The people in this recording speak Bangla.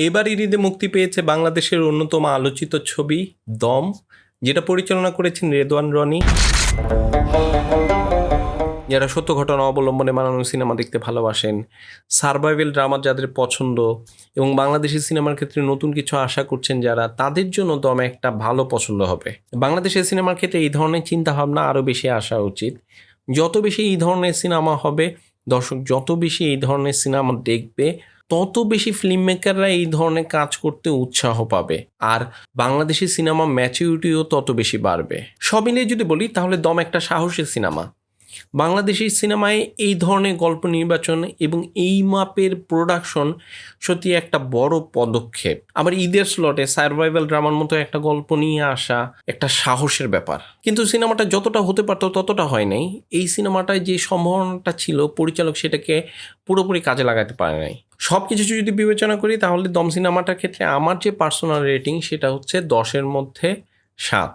এবার ঈদে মুক্তি পেয়েছে বাংলাদেশের অন্যতম আলোচিত ছবি দম, যেটা পরিচালনা করেছেন রেদওয়ান রনি। যারা সত্য ঘটনা অবলম্বনে বানানো সিনেমা দেখতে ভালোবাসেন, সারভাইভাল ড্রামা যাদের পছন্দ এবং বাংলাদেশি সিনেমার ক্ষেত্রে নতুন কিছু আশা করছেন যারা, তাদের জন্য দম একটা ভালো পছন্দ হবে। বাংলাদেশের সিনেমার ক্ষেত্রে এই ধরনের চিন্তাভাবনা আরও বেশি আসা উচিত। যত বেশি এই ধরনের সিনেমা হবে, দর্শক যত বেশি এই ধরনের সিনেমা দেখবে, তত বেশি ফিল্ম মেকাররা এই ধরনের কাজ করতে উৎসাহ পাবে, আর বাংলাদেশি সিনেমা ম্যাচুরিটিও তত বেশি বাড়বে। সব মিলিয়ে যদি বলি তাহলে দম একটা সাহসী সিনেমা। বাংলাদেশি সিনেমায় এই ধরনের গল্প নির্বাচন এবং এই মাপের প্রোডাকশন সত্যি একটা বড় পদক্ষেপ। আবার ঈদের স্লটে সার্ভাইভাল ড্রামার মতো একটা গল্প নিয়ে আসা একটা সাহসের ব্যাপার। কিন্তু সিনেমাটা যতটা হতে পারতো ততটা হয় নাই। এই সিনেমাটায় যে সম্ভাবনাটা ছিল, পরিচালক সেটাকে পুরোপুরি কাজে লাগাতে পারে নাই। সব কিছু যদি বিবেচনা করি তাহলে দম সিনেমাটার ক্ষেত্রে আমার যে পার্সোনাল রেটিং সেটা হচ্ছে 10-এর মধ্যে 7।